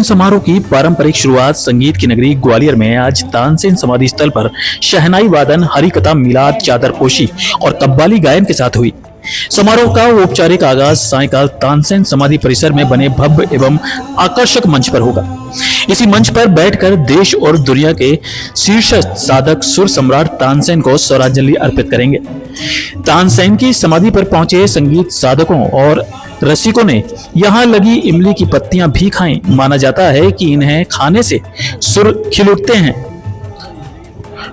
तानसेन समारोह की पारंपरिक शुरुआत संगीत की नगरी ग्वालियर में आज तानसेन समाधि स्थल पर शहनाई वादन, हरिकथा, मिलाद, चादरपोशी और कव्वाली गायन के साथ हुई। समारोह का औपचारिक आगाज सायंकाल तानसेन समाधि परिसर में बने भव्य एवं आकर्षक मंच पर होगा। इसी मंच पर बैठकर देश और दुनिया के शीर्ष साधक सुर सम्राट तानसेन को स्वरांजलि अर्पित करेंगे। तानसेन की समाधि पर पहुंचे संगीत साधकों और रसिकों ने यहां लगी इमली की पत्तियां भी खाईं। माना जाता है कि इन्हें खाने से सुर खिल उठते हैं।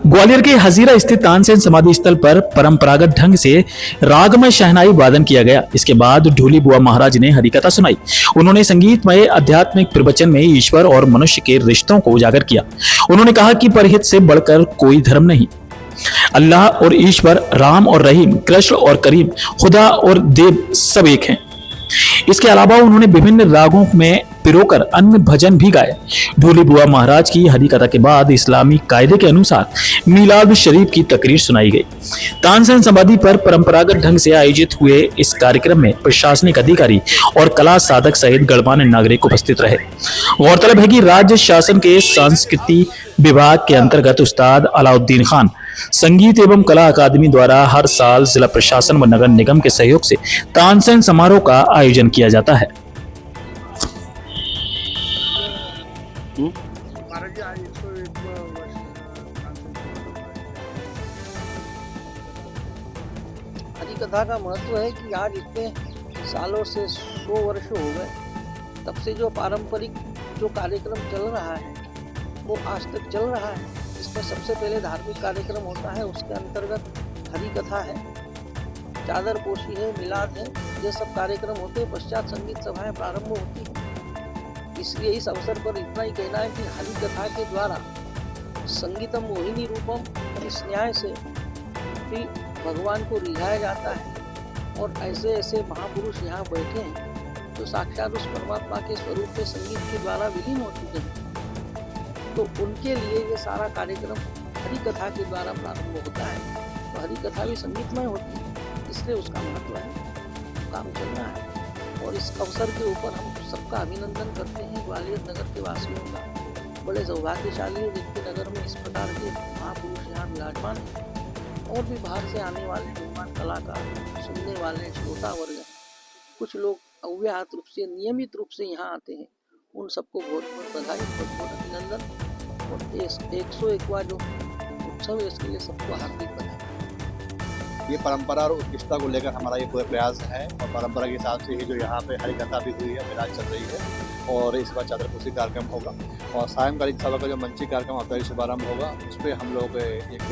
ग्वालियर के हजीरा स्थित तानसेन समाधि स्थल पर परंपरागत ढंग से रागमय शहनाई वादन किया गया। इसके बाद ढोली बुआ महाराज ने हरिकथा सुनाई। उन्होंने संगीतमय आध्यात्मिक प्रवचन में ईश्वर और मनुष्य के रिश्तों को उजागर किया। उन्होंने कहा कि परहित से बढ़कर कोई धर्म नहीं। अल्लाह और ईश्वर, राम और रहीम, कृष्ण और करीम, खुदा और देव सब एक हैं। इसके अलावा उन्होंने विभिन्न रागों में पिरोकर अन्य भजन भी गाए। ढोली बुआ महाराज की हरिकथा के बाद इस्लामी कायदे के अनुसार मीलाद शरीफ की तकरीर सुनाई गई। तानसेन समाधि पर परंपरागत ढंग से आयोजित हुए इस कार्यक्रम में प्रशासनिक अधिकारी और कला साधक सहित गणमान्य नागरिक उपस्थित रहे। गौरतलब है कि राज्य शासन के संस्कृति विभाग के अंतर्गत उस्ताद अलाउद्दीन खान संगीत एवं कला अकादमी द्वारा हर साल जिला प्रशासन व नगर निगम के सहयोग से तानसेन समारोह का आयोजन किया जाता है। हरिकथा का महत्व है कि आज इतने सालों से 100 वर्ष हो गए, तब से जो पारंपरिक जो कार्यक्रम चल रहा है वो आज तक चल रहा है। इसमें सबसे पहले धार्मिक कार्यक्रम होता है, उसके अंतर्गत हरिकथा है, चादरपोशी है, मिलाद है, ये सब कार्यक्रम होते हैं। पश्चात संगीत सभाएं प्रारंभ होती हैं। इसलिए इस अवसर पर इतना ही कहना है कि हरिकथा के द्वारा संगीतम मोहिनी रूपम, इस न्याय से भी भगवान को रिझाया जाता है। और ऐसे ऐसे महापुरुष यहाँ बैठे हैं जो साक्षात उस परमात्मा के स्वरूप में संगीत के द्वारा विलीन हो चुके हैं, तो उनके लिए ये सारा कार्यक्रम हरिकथा के द्वारा प्रारंभ होता है। तो हरिकथा भी संगीतमय होती है, इसलिए उसका महत्व है, काम चलना है। और इस अवसर के ऊपर हम सबका अभिनंदन करते हैं। ग्वालियर नगर के वासियों का बड़े सौभाग्यशाली है जिनके नगर में इस प्रकार के महापुरुष यहाँ विराजमान हैं। और भी बाहर से आने वाले मेहमान, कलाकार, सुनने वाले श्रोता वर्ग, कुछ लोग अव्याहत रूप से, नियमित रूप से यहाँ आते हैं। उन सबको बहुत बहुत बधाई, बहुत बहुत अभिनंदन। और 101वां जो उत्सव है इसके लिए सबको हार्दिक बधाई। ये परंपरा और उत्कृष्टता को लेकर हमारा ये पूरा प्रयास है। और परंपरा के हिसाब से ही जो यहाँ पे हरिकथा भी हुई है, मिलाद चल रही है और इस बार चादरपोशी कार्यक्रम होगा। और सायंकालीन सभा का जो मंची कार्यक्रम औपचारिक शुभारंभ होगा, उस पर हम लोग एक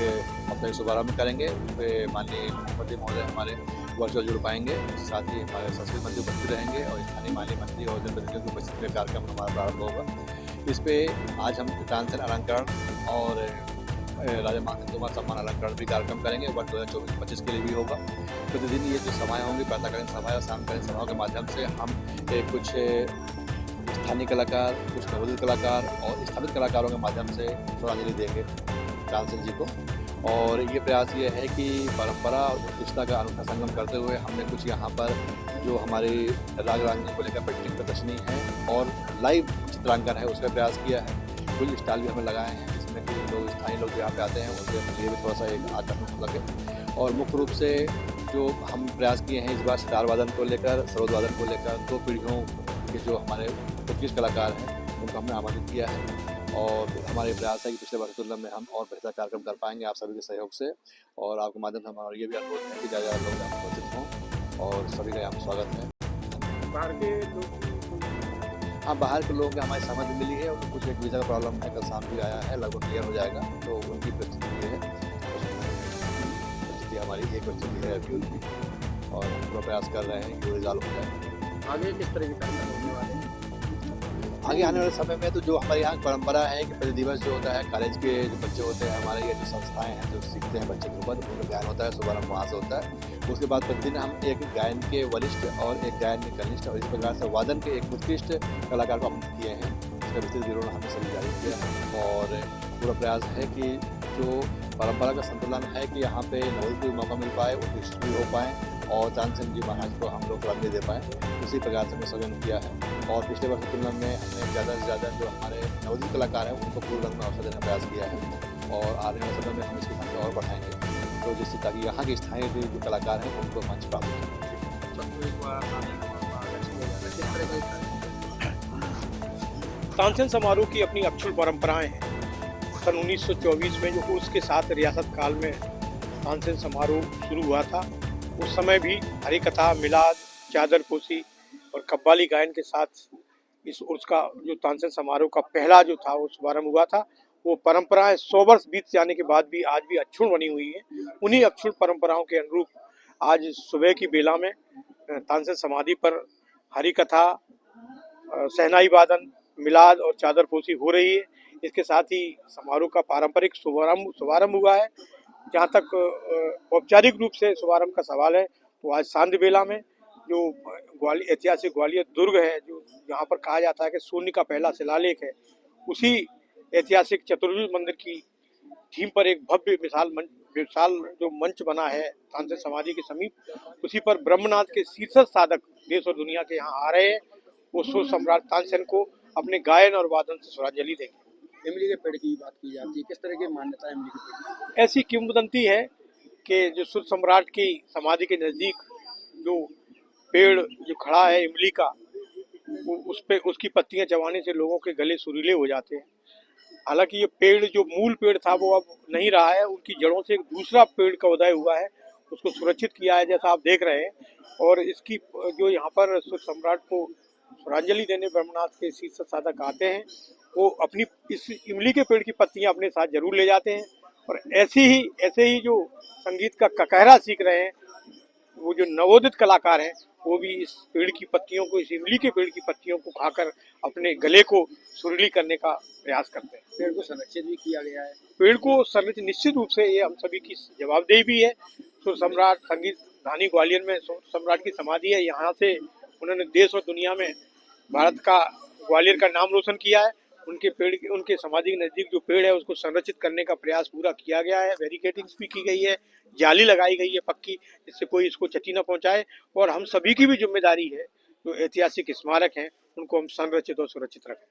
औपचारिक शुभारंभ करेंगे। उस पर माननीय मुख्यमंत्री महोदय हमारे वर्चुअल जुड़ पाएंगे, साथ ही हमारे संस्कृति मंत्री उपस्थित रहेंगे और स्थानीय माननीय मंत्री और जनप्रतिनिधियों की उपस्थिति में कार्यक्रम हमारा प्रारंभ होगा। इस पर आज हम तानसेन अलंकरण और राजा मानसिंह तोमर सम्मान अलंकरण भी कार्यक्रम करेंगे। वर्ष 2024-25 के लिए भी होगा। प्रतिदिन ये जो सभाएँ होंगी, प्रातःकालीन सभा और शामकालीन सभाओं के माध्यम से हम कुछ स्थानीय कलाकार, कुछ नवोदित कलाकार और स्थापित कलाकारों के माध्यम से श्रद्धांजलि देंगे तानसेन जी को। और ये प्रयास ये है कि परंपरा और उत्कृष्टता का अनूठा संगम करते हुए हमने कुछ यहाँ पर जो हमारी राग रांगनी को लेकर पेंटिंग प्रदर्शनी है और लाइव चित्रांकन है, उसका प्रयास किया है। कुछ स्टाइल भी हमें लगाए हैं जिसमें कि लोग, स्थानीय लोग यहाँ पे आते हैं, उनके लिए भी थोड़ा सा एक आकर्षण लगे। और मुख्य रूप से जो हम प्रयास किए हैं इस बार सितार वादन को लेकर, सरोद वादन को लेकर 2 पीढ़ियों के जो हमारे उत्कृष्ट कलाकार हैं उनको हमने आमंत्रित किया है। और हमारे प्रयास है कि पिछले वर्ष की तुलना में हम और बेहतर कार्यक्रम कर पाएंगे आप सभी के सहयोग से। और आपके माध्यम से हमारा ये भी अनुरोध है कि ज़्यादा लोग यहाँ उपस्थित हों और सभी का यहाँ स्वागत है। बाहर के लोग, हाँ, बाहर के लोगों की हमारी समझ मिली है, उनको कुछ एक वीज़ा का प्रॉब्लम है, कल शाम भी आया है, लगभग क्लियर हो जाएगा। तो उनकी परिस्थिति ये है, परिस्थिति हमारी एक परिस्थिति है अभी उनकी, और हम पूरा प्रयास कर रहे हैं कि वो रिजॉल्व हो जाए। आगे किस तरह की कार्यक्रम होने वाले हैं? आगे आने वाले समय में तो जो हमारे यहाँ परंपरा है कि प्रतिदिवस जो होता है, कॉलेज के जो बच्चे होते हैं, हमारे ये जो संस्थाएं हैं जो सीखते हैं बच्चे के ऊपर, उनका ज्ञान होता है, शुभारंभ वहाँ से होता है। उसके बाद प्रतिदिन हम एक गायन के वरिष्ठ और एक गायन के कनिष्ठ और इस प्रकार से वादन के एक उत्कृष्ट कलाकार को आमंत्रित किए हैं। इसका विस्तृत विवरण हमने सभी जारी किया है। और पूरा प्रयास है कि जो परंपरा का संतुलन है कि यहाँ पे नवोदित को भी मौका मिल पाए, उत्कृष्ट भी हो पाएँ और तानसेन जी महाराज को हम लोग रंग दे पाएँ, उसी प्रकार से हमने सजन किया है। और पिछले वर्ष की तुलना में हमने ज़्यादा से ज़्यादा जो हमारे नवोदित कलाकार हैं उनको पूर्ण रंग में अवसर देने का प्रयास किया है और आने वाले समय में हम इसकी संख्या और बढ़ाएंगे, तो जिससे ताकि यहाँ के स्थानीय जो कलाकार हैं उनको मंच प्राप्त तानसेन समारोह की अपनी अक्षुण परंपराएं हैं। सन 1924 में जो उर्स के साथ रियासत काल में तानसेन समारोह शुरू हुआ था, उस समय भी हरि कथा, मिलाद, चादरपोशी और कव्वाली गायन के साथ इस उर्स का जो तानसेन समारोह का पहला जो था वो शुभारंभ हुआ था। वो परंपराएं 100 वर्ष बीत जाने के बाद भी आज भी अक्षुण बनी हुई है। उन्हीं अक्षुण परंपराओं के अनुरूप आज सुबह की बेला में तानसेन समाधि पर हरि कथा, शहनाई वादन, मिलाद और चादरपोशी हो रही है। इसके साथ ही समारोह का पारंपरिक शुभारंभ हुआ है। जहाँ तक औपचारिक रूप से शुभारंभ का सवाल है तो आज सांध्य बेला में जो ऐतिहासिक ग्वालियर दुर्ग है, जो यहाँ पर कहा जाता है कि शून्य का पहला शिलालेख है, उसी ऐतिहासिक चतुर्भुज मंदिर की थीम पर एक भव्य विशाल जो मंच बना है तानसेन समाधि के समीप, उसी पर ब्रह्मनाथ के शीर्षस्थ साधक देश और दुनिया के यहाँ आ रहे हैं। वो सुर सम्राट तानसेन को अपने गायन और वादन से श्रद्धांजलि देंगे। इमली के पेड़ की बात की जाती है, किस तरह की मान्यता है इमली के पेड़ की? ऐसी किंवदंती है कि जो सुर सम्राट की समाधि के नज़दीक जो पेड़ जो खड़ा है इमली का, उस पे उसकी पत्तियां चबाने से लोगों के गले सुरीले हो जाते हैं। हालांकि ये पेड़ जो मूल पेड़ था वो अब नहीं रहा है, उनकी जड़ों से एक दूसरा पेड़ का उदय हुआ है, उसको सुरक्षित किया है जैसा आप देख रहे हैं। और इसकी जो यहाँ पर सुर सम्राट को श्रद्धांजलि देने ब्रह्मनाथ के शीर्ष साधक आते हैं, वो अपनी इस इमली के पेड़ की पत्तियां अपने साथ जरूर ले जाते हैं। और ऐसे ही जो संगीत का ककहरा सीख रहे हैं वो जो नवोदित कलाकार हैं, वो भी इस पेड़ की पत्तियों को, इस इमली के पेड़ की पत्तियों को खाकर अपने गले को सुरीली करने का प्रयास करते हैं। पेड़ को संरक्षित भी किया गया है। पेड़ को संरक्षित निश्चित रूप से ये हम सभी की जवाबदेही भी है। सुर सम्राट संगीत धानी ग्वालियर में सुर सम्राट की समाधि है। यहाँ से उन्होंने देश और दुनिया में भारत का, ग्वालियर का नाम रोशन किया है। उनके समाधि के नज़दीक जो पेड़ है उसको संरक्षित करने का प्रयास पूरा किया गया है। बैरिकेडिंग्स भी की गई है, जाली लगाई गई है पक्की, जिससे कोई इसको क्षति न पहुंचाए। और हम सभी की भी जिम्मेदारी है, जो ऐतिहासिक स्मारक हैं उनको हम संरक्षित और सुरक्षित रखें।